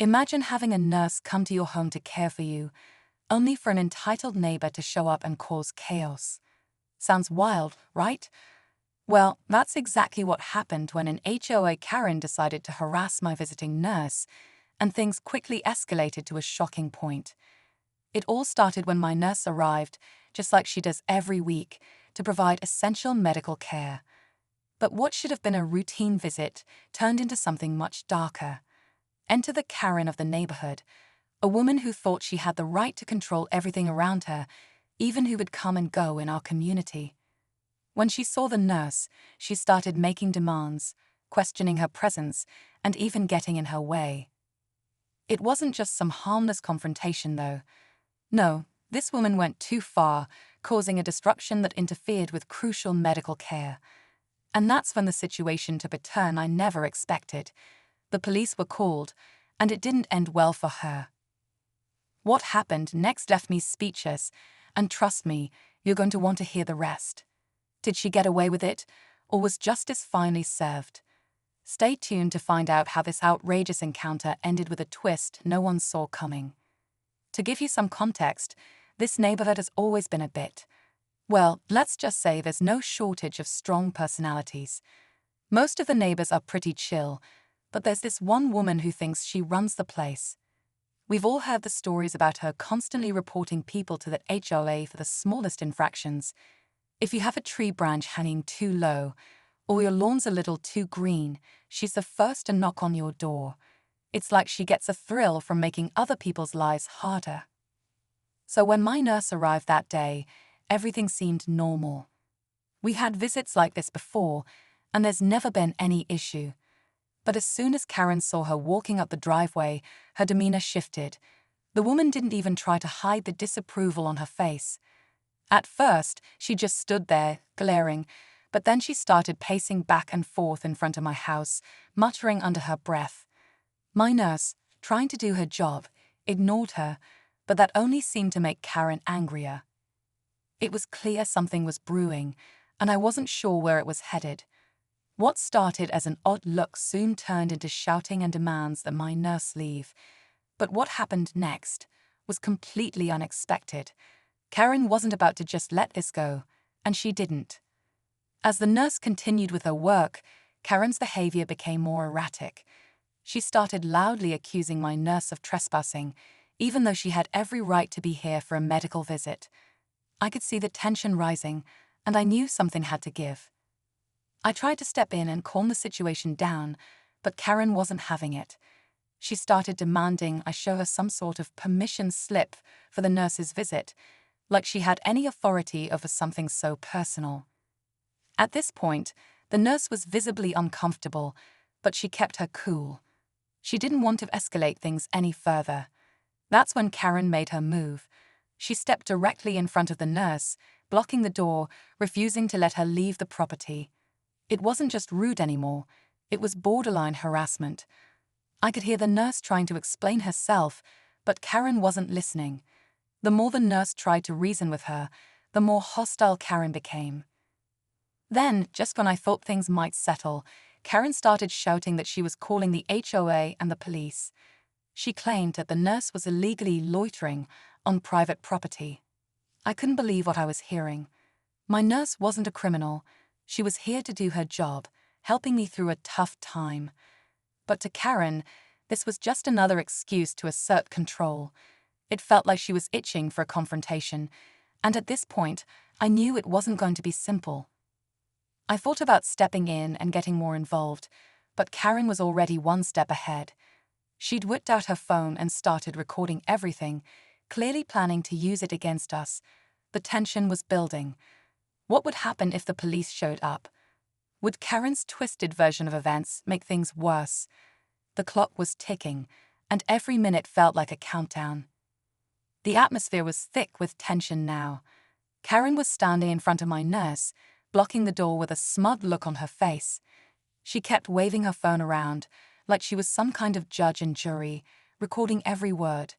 Imagine having a nurse come to your home to care for you, only for an entitled neighbor to show up and cause chaos. Sounds wild, right? Well, that's exactly what happened when an HOA Karen decided to harass my visiting nurse, and things quickly escalated to a shocking point. It all started when my nurse arrived, just like she does every week, to provide essential medical care. But what should have been a routine visit turned into something much darker. Enter the Karen of the neighborhood, a woman who thought she had the right to control everything around her, even who would come and go in our community. When she saw the nurse, she started making demands, questioning her presence, and even getting in her way. It wasn't just some harmless confrontation, though. No, this woman went too far, causing a disruption that interfered with crucial medical care. And that's when the situation took a turn I never expected. The police were called, and it didn't end well for her. What happened next left me speechless, and trust me, you're going to want to hear the rest. Did she get away with it, or was justice finally served? Stay tuned to find out how this outrageous encounter ended with a twist no one saw coming. To give you some context, this neighborhood has always been a bit, well, let's just say there's no shortage of strong personalities. Most of the neighbors are pretty chill, but there's this one woman who thinks she runs the place. We've all heard the stories about her constantly reporting people to the HOA for the smallest infractions. If you have a tree branch hanging too low, or your lawn's a little too green, she's the first to knock on your door. It's like she gets a thrill from making other people's lives harder. So when my nurse arrived that day, everything seemed normal. We had visits like this before, and there's never been any issue. But as soon as Karen saw her walking up the driveway, her demeanor shifted. The woman didn't even try to hide the disapproval on her face. At first, she just stood there, glaring, but then she started pacing back and forth in front of my house, muttering under her breath. My nurse, trying to do her job, ignored her, but that only seemed to make Karen angrier. It was clear something was brewing, and I wasn't sure where it was headed. What started as an odd look soon turned into shouting and demands that my nurse leave. But what happened next was completely unexpected. Karen wasn't about to just let this go, and she didn't. As the nurse continued with her work, Karen's behavior became more erratic. She started loudly accusing my nurse of trespassing, even though she had every right to be here for a medical visit. I could see the tension rising, and I knew something had to give. I tried to step in and calm the situation down, but Karen wasn't having it. She started demanding I show her some sort of permission slip for the nurse's visit, like she had any authority over something so personal. At this point, the nurse was visibly uncomfortable, but she kept her cool. She didn't want to escalate things any further. That's when Karen made her move. She stepped directly in front of the nurse, blocking the door, refusing to let her leave the property. It wasn't just rude anymore, it was borderline harassment. I could hear the nurse trying to explain herself, but Karen wasn't listening. The more the nurse tried to reason with her, the more hostile Karen became. Then, just when I thought things might settle, Karen started shouting that she was calling the HOA and the police. She claimed that the nurse was illegally loitering on private property. I couldn't believe what I was hearing. My nurse wasn't a criminal. She was here to do her job, helping me through a tough time. But to Karen, this was just another excuse to assert control. It felt like she was itching for a confrontation, and at this point, I knew it wasn't going to be simple. I thought about stepping in and getting more involved, but Karen was already one step ahead. She'd whipped out her phone and started recording everything, clearly planning to use it against us. The tension was building. What would happen if the police showed up? Would Karen's twisted version of events make things worse? The clock was ticking, and every minute felt like a countdown. The atmosphere was thick with tension now. Karen was standing in front of my nurse, blocking the door with a smug look on her face. She kept waving her phone around, like she was some kind of judge and jury, recording every word.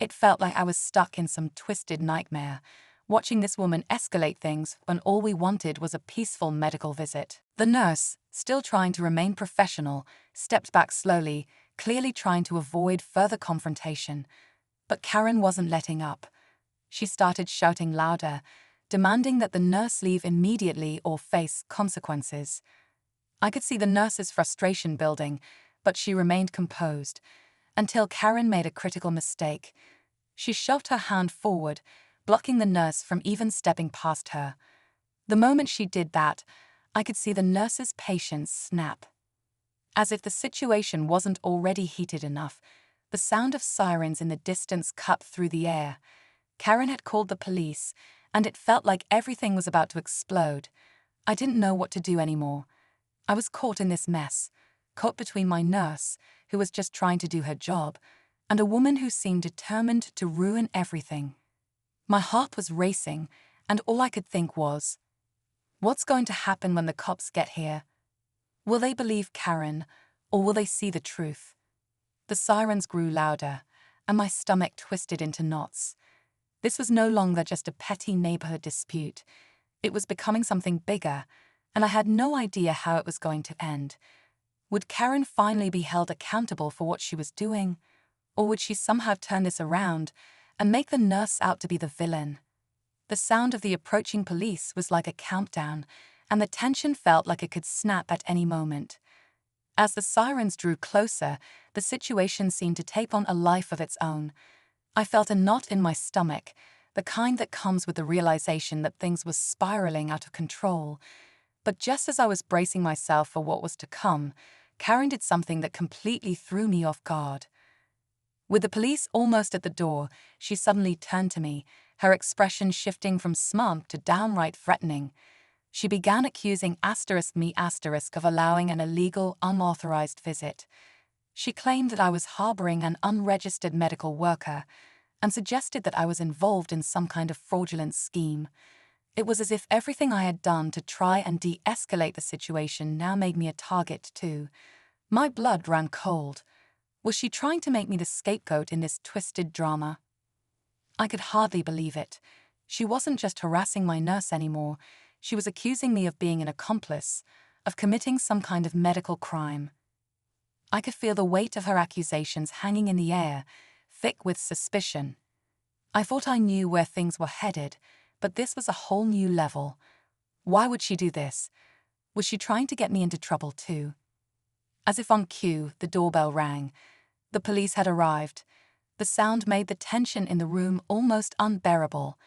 It felt like I was stuck in some twisted nightmare, watching this woman escalate things when all we wanted was a peaceful medical visit. The nurse, still trying to remain professional, stepped back slowly, clearly trying to avoid further confrontation. But Karen wasn't letting up. She started shouting louder, demanding that the nurse leave immediately or face consequences. I could see the nurse's frustration building, but she remained composed, until Karen made a critical mistake. She shoved her hand forward, blocking the nurse from even stepping past her. The moment she did that, I could see the nurse's patience snap. As if the situation wasn't already heated enough, the sound of sirens in the distance cut through the air. Karen had called the police, and it felt like everything was about to explode. I didn't know what to do anymore. I was caught in this mess, caught between my nurse, who was just trying to do her job, and a woman who seemed determined to ruin everything. My heart was racing, and all I could think was, what's going to happen when the cops get here? Will they believe Karen, or will they see the truth? The sirens grew louder, and my stomach twisted into knots. This was no longer just a petty neighborhood dispute. It was becoming something bigger, and I had no idea how it was going to end. Would Karen finally be held accountable for what she was doing? Or would she somehow turn this around and make the nurse out to be the villain? The sound of the approaching police was like a countdown, and the tension felt like it could snap at any moment. As the sirens drew closer, the situation seemed to take on a life of its own. I felt a knot in my stomach, the kind that comes with the realization that things were spiraling out of control. But just as I was bracing myself for what was to come, Karen did something that completely threw me off guard. With the police almost at the door, she suddenly turned to me, her expression shifting from smug to downright threatening. She began accusing me of allowing an illegal, unauthorized visit. She claimed that I was harboring an unregistered medical worker and suggested that I was involved in some kind of fraudulent scheme. It was as if everything I had done to try and de-escalate the situation now made me a target too. My blood ran cold. Was she trying to make me the scapegoat in this twisted drama? I could hardly believe it. She wasn't just harassing my nurse anymore. She was accusing me of being an accomplice, of committing some kind of medical crime. I could feel the weight of her accusations hanging in the air, thick with suspicion. I thought I knew where things were headed, but this was a whole new level. Why would she do this? Was she trying to get me into trouble too? As if on cue, the doorbell rang. The police had arrived. The sound made the tension in the room almost unbearable.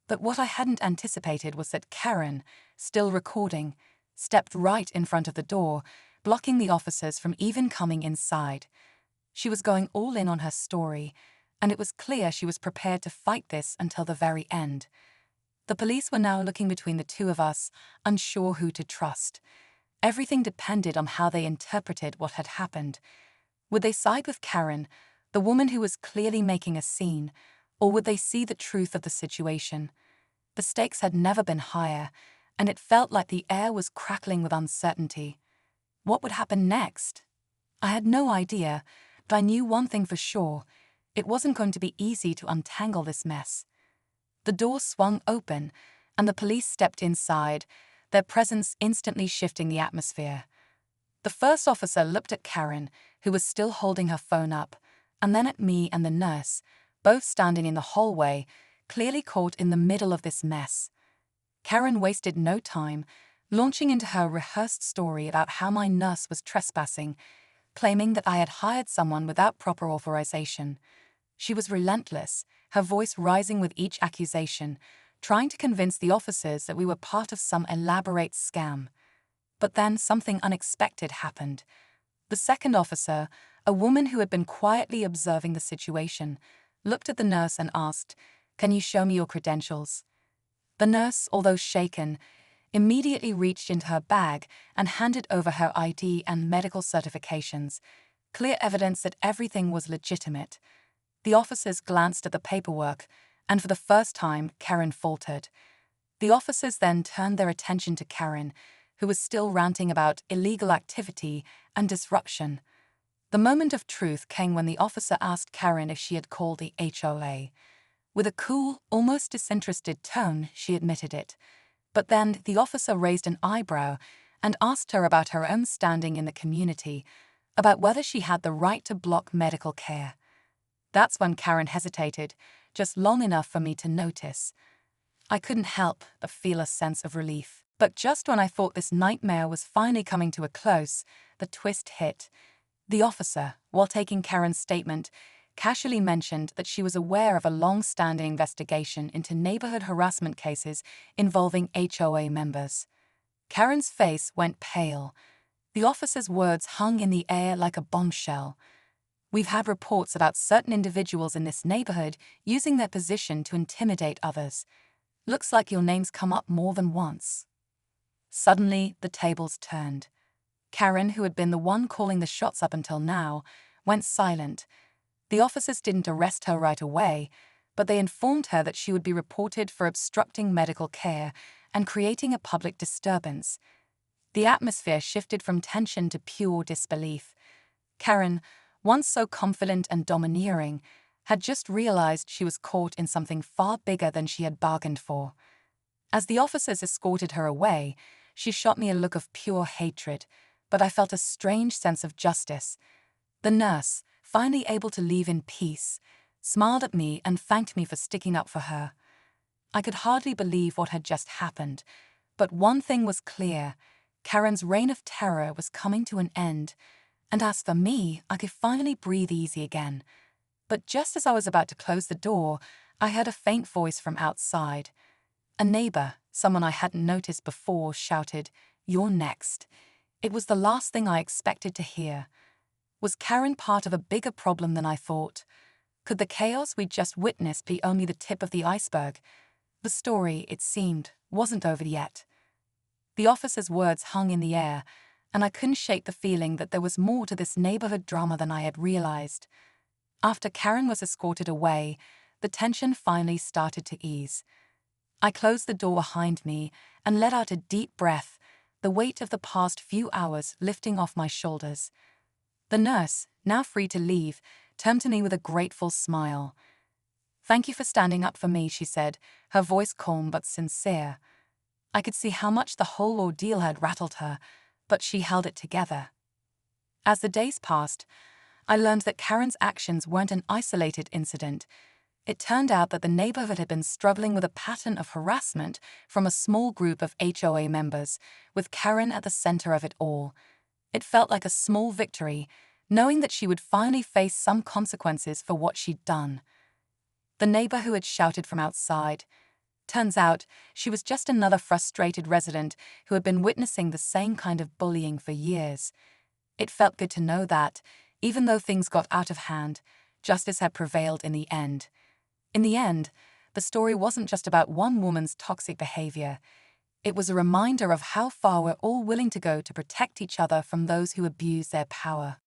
But what I hadn't anticipated was that Karen, still recording, stepped right in front of the door, blocking the officers from even coming inside. She was going all in on her story, and it was clear she was prepared to fight this until the very end. The police were now looking between the two of us, unsure who to trust. Everything depended on how they interpreted what had happened. Would they side with Karen, the woman who was clearly making a scene, or would they see the truth of the situation? The stakes had never been higher, and it felt like the air was crackling with uncertainty. What would happen next? I had no idea, but I knew one thing for sure. It wasn't going to be easy to untangle this mess. The door swung open, and the police stepped inside, their presence instantly shifting the atmosphere. The first officer looked at Karen, who was still holding her phone up, and then at me and the nurse, both standing in the hallway, clearly caught in the middle of this mess. Karen wasted no time, launching into her rehearsed story about how my nurse was trespassing, claiming that I had hired someone without proper authorization. She was relentless, her voice rising with each accusation, trying to convince the officers that we were part of some elaborate scam. But then something unexpected happened. The second officer, a woman who had been quietly observing the situation, looked at the nurse and asked, "Can you show me your credentials?" The nurse, although shaken, immediately reached into her bag and handed over her ID and medical certifications, clear evidence that everything was legitimate. The officers glanced at the paperwork, and for the first time, Karen faltered. The officers then turned their attention to Karen, who was still ranting about illegal activity and disruption. The moment of truth came when the officer asked Karen if she had called the HOA. With a cool, almost disinterested tone, she admitted it. But then the officer raised an eyebrow and asked her about her own standing in the community, about whether she had the right to block medical care. That's when Karen hesitated, just long enough for me to notice. I couldn't help but feel a sense of relief. But just when I thought this nightmare was finally coming to a close, the twist hit. The officer, while taking Karen's statement, casually mentioned that she was aware of a long-standing investigation into neighborhood harassment cases involving HOA members. Karen's face went pale. The officer's words hung in the air like a bombshell. "We've had reports about certain individuals in this neighborhood using their position to intimidate others. Looks like your name's come up more than once." Suddenly, the tables turned. Karen, who had been the one calling the shots up until now, went silent. The officers didn't arrest her right away, but they informed her that she would be reported for obstructing medical care and creating a public disturbance. The atmosphere shifted from tension to pure disbelief. Karen, once so confident and domineering, had just realized she was caught in something far bigger than she had bargained for. As the officers escorted her away, she shot me a look of pure hatred, but I felt a strange sense of justice. The nurse, finally able to leave in peace, smiled at me and thanked me for sticking up for her. I could hardly believe what had just happened, but one thing was clear: Karen's reign of terror was coming to an end, and as for me, I could finally breathe easy again. But just as I was about to close the door, I heard a faint voice from outside. A neighbor, someone I hadn't noticed before, shouted, "You're next." It was the last thing I expected to hear. Was Karen part of a bigger problem than I thought? Could the chaos we'd just witnessed be only the tip of the iceberg? The story, it seemed, wasn't over yet. The officer's words hung in the air, and I couldn't shake the feeling that there was more to this neighborhood drama than I had realized. After Karen was escorted away, the tension finally started to ease. I closed the door behind me and let out a deep breath, the weight of the past few hours lifting off my shoulders. The nurse, now free to leave, turned to me with a grateful smile. "Thank you for standing up for me," she said, her voice calm but sincere. I could see how much the whole ordeal had rattled her, but she held it together. As the days passed, I learned that Karen's actions weren't an isolated incident. It turned out that the neighborhood had been struggling with a pattern of harassment from a small group of HOA members, with Karen at the center of it all. It felt like a small victory, knowing that she would finally face some consequences for what she'd done. The neighbor who had shouted from outside. Turns out, she was just another frustrated resident who had been witnessing the same kind of bullying for years. It felt good to know that, even though things got out of hand, justice had prevailed in the end. In the end, the story wasn't just about one woman's toxic behavior. It was a reminder of how far we're all willing to go to protect each other from those who abuse their power.